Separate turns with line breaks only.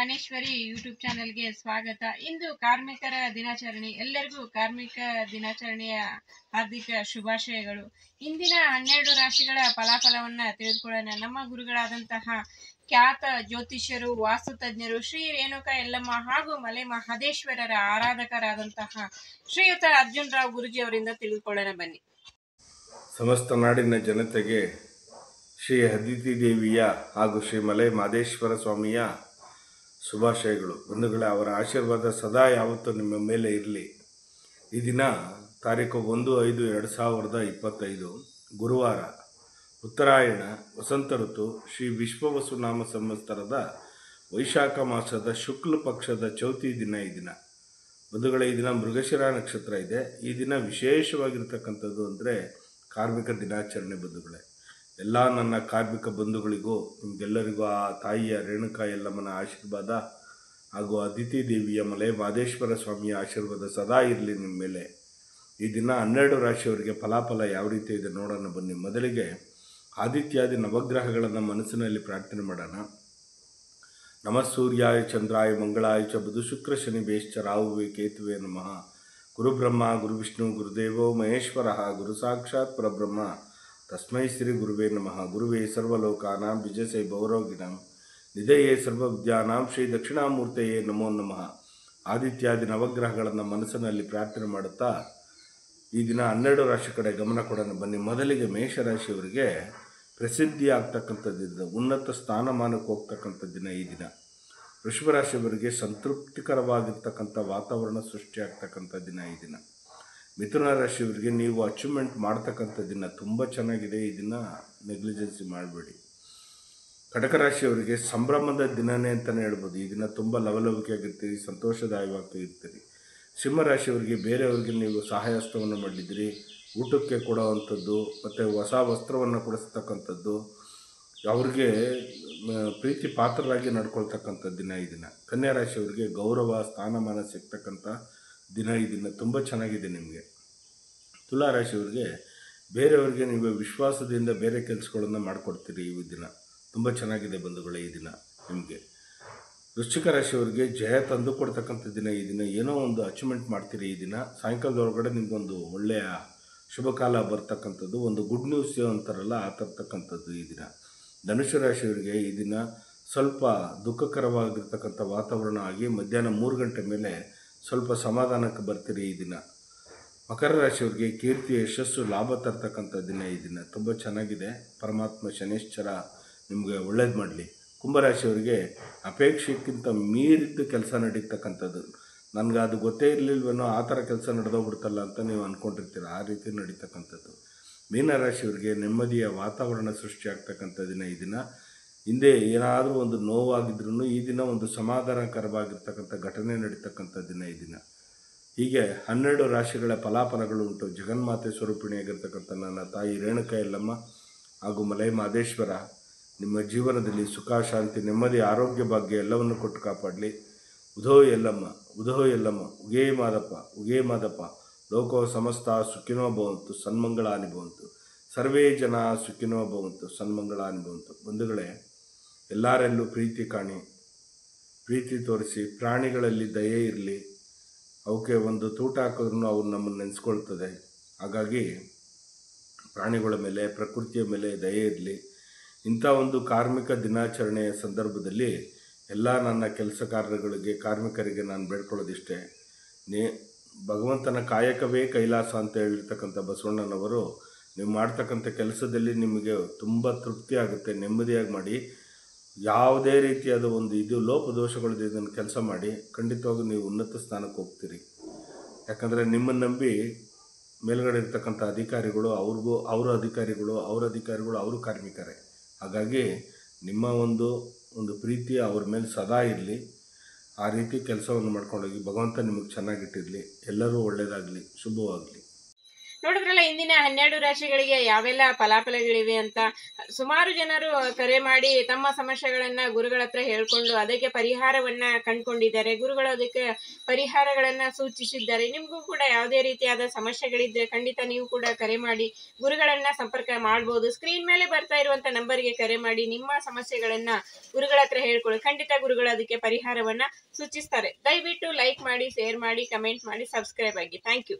ಗಣೇಶ್ವರಿ YouTube ಚಾನೆಲ್ಗೆ ಸ್ವಾಗತ. ಇಂದು ಕಾರ್ಮಿಕರ ದಿನಾಚರಣೆ. ಎಲ್ಲರಿಗೂ ಕಾರ್ಮಿಕ ದಿನಾಚರಣೆಯ ಹಾರ್ದಿಕ ಶುಭಾಶಯಗಳು. ಇಂದಿನ 12 ರಾಶಿಗಳ ಫಲಾಫಲವನ್ನ ತಿಳಿದುಕೊಳ್ಳೋಣ. ನಮ್ಮ ಗುರುಗಳಾದಂತಹ ಖ್ಯಾತ ಜ್ಯೋತಿಷ್ಯರು, ವಾಸ್ತುತಜ್ಞರು ಶ್ರೀ ರೇಣುಕಾ ಯಲ್ಲಮ್ಮ ಹಾಗೂ ಮಲೆ ಮಹದೇಶ್ವರರ ಆರಾಧಕರಾದಂತಹ ಶ್ರೀಯುತ ಅರ್ಜುನ್ ರಾವ್ ಗುರುಜಿ ಅವರಿಂದ ತಿಳಿದುಕೊಳ್ಳೋಣ ಬನ್ನಿ.
ಸಮಸ್ತ ನಾಡಿನ ಜನತೆಗೆ ಶ್ರೀ ಅದಿತಿ ದೇವಿಯ ಹಾಗೂ ಶ್ರೀ ಮಲೆ ಮಹದೇಶ್ವರ ಸ್ವಾಮಿಯ ಶುಭಾಶಯಗಳು. ಬಂಧುಗಳೇ, ಅವರ ಆಶೀರ್ವಾದ ಸದಾ ಯಾವತ್ತೂ ನಿಮ್ಮ ಮೇಲೆ ಇರಲಿ. ಈ ದಿನ ತಾರೀಕು 1/5/2025 ಗುರುವಾರ, ಉತ್ತರಾಯಣ, ವಸಂತ ಋತು, ಶ್ರೀ ವಿಶ್ವವಸು ನಾಮ ಸಂವತ್ಸರದ ವೈಶಾಖ ಮಾಸದ ಶುಕ್ಲ ಪಕ್ಷದ ಚೌತಿ ದಿನ. ಈ ದಿನ ಬಂಧುಗಳೇ, ಈ ದಿನ ಮೃಗಶಿರ ನಕ್ಷತ್ರ ಇದೆ. ಈ ದಿನ ವಿಶೇಷವಾಗಿರ್ತಕ್ಕಂಥದ್ದು ಅಂದರೆ ಕಾರ್ಮಿಕ ದಿನಾಚರಣೆ. ಬಂಧುಗಳೇ, ಎಲ್ಲ ನನ್ನ ಕಾರ್ಮಿಕ ಬಂಧುಗಳಿಗೂ ನಿಮಗೆಲ್ಲರಿಗೂ ಆ ತಾಯಿಯ ರೇಣುಕಾ ಯಲ್ಲಮ್ಮನ ಆಶೀರ್ವಾದ ಹಾಗೂ ಅದಿತಿ ದೇವಿಯ ಮಲೆ ಮಹದೇಶ್ವರ ಸ್ವಾಮಿಯ ಆಶೀರ್ವಾದ ಸದಾ ಇರಲಿ ನಿಮ್ಮ ಮೇಲೆ. ಈ ದಿನ 12 ರಾಶಿಯವರಿಗೆ ಫಲಾಫಲ ಯಾವ ರೀತಿ ಇದೆ ನೋಡೋಣ ಬನ್ನಿ. ಮೊದಲಿಗೆ ಆದಿತ್ಯಾದಿ ನವಗ್ರಹಗಳನ್ನು ಮನಸ್ಸಿನಲ್ಲಿ ಪ್ರಾರ್ಥನೆ ಮಾಡೋಣ. ನಮಃ ಸೂರ್ಯಾಯ ಚಂದ್ರಾಯ ಮಂಗಳಾಯ ಚ ಬುಧ ಶುಕ್ರ ಶನಿ ಬೇಶ್ಚ ರಾಹುವೇ ಕೇತುವೆ ನಮಃ. ಗುರುಬ್ರಹ್ಮ ಗುರುವಿಷ್ಣು ಗುರುದೇವೋ ಮಹೇಶ್ವರ ಗುರು ಸಾಕ್ಷಾತ್ ಪರಬ್ರಹ್ಮ ತಸ್ಮೈ ಶ್ರೀ ಗುರುವೇ ನಮಃ. ಗುರುವೇ ಸರ್ವಲೋಕಾನಾಂ ವಿಜಯಸೈ ಭವರೋಗಿಣಾಂ ನಿಧಯೇ ಸರ್ವವಿದ್ಯಾನಾಂ ಶ್ರೀ ದಕ್ಷಿಣಾಮೂರ್ತೆಯೇ ನಮೋ ನಮಃ. ಆದಿತ್ಯಾದಿ ನವಗ್ರಹಗಳನ್ನು ಮನಸ್ಸಿನಲ್ಲಿ ಪ್ರಾರ್ಥನೆ ಮಾಡುತ್ತಾ ಈ ದಿನ 12 ರಾಶಿ ಕಡೆ ಗಮನ ಕೊಡೋಣ ಬನ್ನಿ. ಮೊದಲಿಗೆ ಮೇಷರಾಶಿಯವರಿಗೆ ಪ್ರಸಿದ್ಧಿ ಆಗ್ತಕ್ಕಂಥದ್ದಿದೆ, ಉನ್ನತ ಸ್ಥಾನಮಾನಕ್ಕೆ ಹೋಗ್ತಕ್ಕಂಥ ದಿನ ಈ ದಿನ. ವೃಷಭ ರಾಶಿಯವರಿಗೆ ಸಂತೃಪ್ತಿಕರವಾಗಿರ್ತಕ್ಕಂಥ ವಾತಾವರಣ ಸೃಷ್ಟಿಯಾಗ್ತಕ್ಕಂಥ ದಿನ ಈ ದಿನ. ಮಿಥುನ ರಾಶಿಯವರಿಗೆ ನೀವು ಅಚೀವ್ಮೆಂಟ್ ಮಾಡ್ತಕ್ಕಂಥ ದಿನ, ತುಂಬ ಚೆನ್ನಾಗಿದೆ ಈ ದಿನ, ನೆಗ್ಲಿಜೆನ್ಸಿ ಮಾಡಬೇಡಿ. ಕಟಕ ರಾಶಿಯವರಿಗೆ ಸಂಭ್ರಮದ ದಿನನೇ ಅಂತಲೇ ಹೇಳ್ಬೋದು. ಈ ದಿನ ತುಂಬ ಲವಲವಿಕೆಯಾಗಿರ್ತೀರಿ, ಸಂತೋಷದಾಯವಾಗಿ ಇರ್ತೀರಿ. ಸಿಂಹರಾಶಿಯವರಿಗೆ ಬೇರೆಯವರಿಗೆ ನೀವು ಸಹಾಯಹಸ್ತವನ್ನು ಮಾಡಿದ್ದೀರಿ, ಊಟಕ್ಕೆ ಕೊಡೋವಂಥದ್ದು ಮತ್ತು ಹೊಸ ವಸ್ತ್ರವನ್ನು ಕೊಡಿಸ್ತಕ್ಕಂಥದ್ದು, ಅವ್ರಿಗೆ ಪ್ರೀತಿ ಪಾತ್ರರಾಗಿ ನಡ್ಕೊಳ್ತಕ್ಕಂಥ ದಿನ ಈ ದಿನ. ಕನ್ಯಾ ರಾಶಿಯವರಿಗೆ ಗೌರವ ಸ್ಥಾನಮಾನ ಸಿಗ್ತಕ್ಕಂಥ ದಿನ ಈ ದಿನ, ತುಂಬ ಚೆನ್ನಾಗಿದೆ ನಿಮಗೆ. ತುಲಾ ರಾಶಿಯವರಿಗೆ ಬೇರೆಯವರಿಗೆ ನೀವು ವಿಶ್ವಾಸದಿಂದ ಬೇರೆ ಕೆಲಸಗಳನ್ನು ಮಾಡಿಕೊಡ್ತೀರಿ ಈ ದಿನ, ತುಂಬ ಚೆನ್ನಾಗಿದೆ ಬಂಧುಗಳೇ ಈ ದಿನ ನಿಮಗೆ. ವೃಶ್ಚಿಕ ರಾಶಿಯವರಿಗೆ ಜಯ ತಂದು ಕೊಡ್ತಕ್ಕಂಥ ದಿನ ಈ ದಿನ. ಏನೋ ಒಂದು ಅಚೀವ್ಮೆಂಟ್ ಮಾಡ್ತೀರಿ ಈ ದಿನ. ಸಾಯಂಕಾಲದೊಳಗಡೆ ನಿಮಗೊಂದು ಒಳ್ಳೆಯ ಶುಭ ಕಾಲ ಬರ್ತಕ್ಕಂಥದ್ದು, ಒಂದು ಗುಡ್ ನ್ಯೂಸ್ ಅಂತಾರಲ್ಲ ಆ ತರ್ತಕ್ಕಂಥದ್ದು ಈ ದಿನ. ಧನುಷು ರಾಶಿಯವರಿಗೆ ಈ ದಿನ ಸ್ವಲ್ಪ ದುಃಖಕರವಾಗಿರ್ತಕ್ಕಂಥ ವಾತಾವರಣ ಆಗಿ ಮಧ್ಯಾಹ್ನ 3 ಗಂಟೆ ಮೇಲೆ ಸ್ವಲ್ಪ ಸಮಾಧಾನಕ್ಕೆ ಬರ್ತೀರಿ ಈ ದಿನ. ಮಕರ ರಾಶಿಯವರಿಗೆ ಕೀರ್ತಿ, ಯಶಸ್ಸು, ಲಾಭ ತರ್ತಕ್ಕಂಥ ದಿನ ಈ ದಿನ, ತುಂಬ ಚೆನ್ನಾಗಿದೆ. ಪರಮಾತ್ಮ ಶನೇಶ್ವರ ನಿಮಗೆ ಒಳ್ಳೇದು ಮಾಡಲಿ. ಕುಂಭರಾಶಿಯವರಿಗೆ ಅಪೇಕ್ಷೆಗಿಂತ ಮೀರಿದ್ದು ಕೆಲಸ ನಡೀತಕ್ಕಂಥದ್ದು. ನನಗೆ ಅದು ಗೊತ್ತೇ ಇರಲಿಲ್ವೇನೋ, ಆ ಥರ ಕೆಲಸ ನಡೆದೋಗ್ಬಿಡ್ತಲ್ಲ ಅಂತ ನೀವು ಅಂದ್ಕೊಂಡಿರ್ತೀರ, ಆ ರೀತಿ ನಡೀತಕ್ಕಂಥದ್ದು. ಮೀನರಾಶಿಯವರಿಗೆ ನೆಮ್ಮದಿಯ ವಾತಾವರಣ ಸೃಷ್ಟಿಯಾಗ್ತಕ್ಕಂಥ ದಿನ ಈ ದಿನ. ಹಿಂದೆ ಏನಾದರೂ ಒಂದು ನೋವಾಗಿದ್ರೂ ಈ ದಿನ ಒಂದು ಸಮಾಧಾನಕರವಾಗಿರ್ತಕ್ಕಂಥ ಘಟನೆ ನಡೀತಕ್ಕಂಥ ದಿನ ಈ ದಿನ. ಹೀಗೆ 12 ರಾಶಿಗಳ ಫಲಾಫಲಗಳು ಉಂಟು. ಜಗನ್ಮಾತೆ ಸ್ವರೂಪಿಣಿಯಾಗಿರ್ತಕ್ಕಂಥ ನನ್ನ ತಾಯಿ ರೇಣುಕಾ ಯಲ್ಲಮ್ಮ ಹಾಗೂ ಮಲೆ ಮಹದೇಶ್ವರ ನಿಮ್ಮ ಜೀವನದಲ್ಲಿ ಸುಖ, ಶಾಂತಿ, ನೆಮ್ಮದಿ, ಆರೋಗ್ಯ, ಭಾಗ್ಯ ಎಲ್ಲವನ್ನು ಕೊಟ್ಟು ಕಾಪಾಡಲಿ. ಉಧೋ ಯಲ್ಲಮ್ಮ, ಉಧೋ ಯಲ್ಲಮ್ಮ, ಉಗೇ ಮಾದಪ್ಪ, ಉಗೇ ಮಾದಪ್ಪ. ಲೋಕೋ ಸಮಸ್ತ ಸುಖಿನೋ ಭವಂತು, ಸನ್ಮಂಗಳಾನಿ ಭವಂತು. ಸರ್ವೇ ಜನ ಸುಖಿನೋ ಭವಂತು, ಸನ್ಮಂಗಳಾನಿ ಭವಂತು. ಬಂಧುಗಳೇ, ಎಲ್ಲರೆಲ್ಲೂ ಪ್ರೀತಿ ಕಾಣಿ, ಪ್ರೀತಿ ತೋರಿಸಿ. ಪ್ರಾಣಿಗಳಲ್ಲಿ ದಯೆ ಇರಲಿ. ಅವಕ್ಕೆ ಒಂದು ತೂಟ ಹಾಕಿದ್ರೂ ಅವು ನಮ್ಮನ್ನು ನೆನೆಸ್ಕೊಳ್ತದೆ. ಹಾಗಾಗಿ ಪ್ರಾಣಿಗಳ ಮೇಲೆ, ಪ್ರಕೃತಿಯ ಮೇಲೆ ದಯೆ ಇರಲಿ. ಇಂಥ ಒಂದು ಕಾರ್ಮಿಕ ದಿನಾಚರಣೆಯ ಸಂದರ್ಭದಲ್ಲಿ ಎಲ್ಲ ನನ್ನ ಕೆಲಸಗಾರರಿಗೆ, ಕಾರ್ಮಿಕರಿಗೆ ನಾನು ಬೇಡ್ಕೊಳ್ಳೋದಿಷ್ಟೇ, ಭಗವಂತನ ಕಾಯಕವೇ ಕೈಲಾಸ ಅಂತ ಹೇಳಿರ್ತಕ್ಕಂಥ ಬಸವಣ್ಣನವರು, ನೀವು ಮಾಡ್ತಕ್ಕಂಥ ಕೆಲಸದಲ್ಲಿ ನಿಮಗೆ ತುಂಬ ತೃಪ್ತಿ ಆಗುತ್ತೆ, ನೆಮ್ಮದಿಯಾಗಿ ಮಾಡಿ. ಯಾವುದೇ ರೀತಿಯಾದ ಒಂದು ಲೋಪದೋಷಗಳಿದೆ ಇದನ್ನು ಕೆಲಸ ಮಾಡಿ, ಖಂಡಿತವಾಗೂ ನೀವು ಉನ್ನತ ಸ್ಥಾನಕ್ಕೆ ಹೋಗ್ತೀರಿ. ಯಾಕಂದರೆ ನಿಮ್ಮನ್ನು ನಂಬಿ ಮೇಲ್ಗಡೆ ಇರ್ತಕ್ಕಂಥ ಅಧಿಕಾರಿಗಳು, ಅವರ ಅಧಿಕಾರಿಗಳು ಅವರು ಕಾರ್ಮಿಕರೇ. ಹಾಗಾಗಿ ನಿಮ್ಮ ಒಂದು ಪ್ರೀತಿ ಅವ್ರ ಮೇಲೆ ಸದಾ ಇರಲಿ. ಆ ರೀತಿ ಕೆಲಸವನ್ನು ಮಾಡ್ಕೊಂಡೋಗಿ ಭಗವಂತ ನಿಮಗೆ ಚೆನ್ನಾಗಿಟ್ಟಿರಲಿ. ಎಲ್ಲರೂ ಒಳ್ಳೆಯದಾಗಲಿ, ಶುಭವಾಗಲಿ.
ನೋಡಿದ್ರಲ್ಲ ಇಂದಿನ 12 ರಾಶಿಗಳಿಗೆ ಯಾವೆಲ್ಲ ಫಲಾಫಲಗಳಿವೆ ಅಂತ. ಸುಮಾರು ಜನರು ಕರೆ ಮಾಡಿ ತಮ್ಮ ಸಮಸ್ಯೆಗಳನ್ನ ಗುರುಗಳ ಹತ್ರ ಹೇಳ್ಕೊಂಡು ಅದಕ್ಕೆ ಪರಿಹಾರವನ್ನ ಕಂಡುಕೊಂಡಿದ್ದಾರೆ. ಗುರುಗಳು ಅದಕ್ಕೆ ಪರಿಹಾರಗಳನ್ನ ಸೂಚಿಸಿದ್ದಾರೆ. ನಿಮ್ಗೂ ಕೂಡ ಯಾವುದೇ ರೀತಿಯಾದ ಸಮಸ್ಯೆಗಳಿದ್ರೆ ಖಂಡಿತ ನೀವು ಕೂಡ ಕರೆ ಮಾಡಿ ಗುರುಗಳನ್ನ ಸಂಪರ್ಕ ಮಾಡಬಹುದು. ಸ್ಕ್ರೀನ್ ಮೇಲೆ ಬರ್ತಾ ಇರುವಂತ ನಂಬರ್ಗೆ ಕರೆ ಮಾಡಿ ನಿಮ್ಮ ಸಮಸ್ಯೆಗಳನ್ನ ಗುರುಗಳ ಹತ್ರ ಹೇಳ್ಕೊಳ್ಳಿ. ಖಂಡಿತ ಗುರುಗಳು ಅದಕ್ಕೆ ಪರಿಹಾರವನ್ನ ಸೂಚಿಸ್ತಾರೆ. ದಯವಿಟ್ಟು ಲೈಕ್ ಮಾಡಿ, ಶೇರ್ ಮಾಡಿ, ಕಮೆಂಟ್ ಮಾಡಿ, ಸಬ್ಸ್ಕ್ರೈಬ್ ಆಗಿ. Thank you.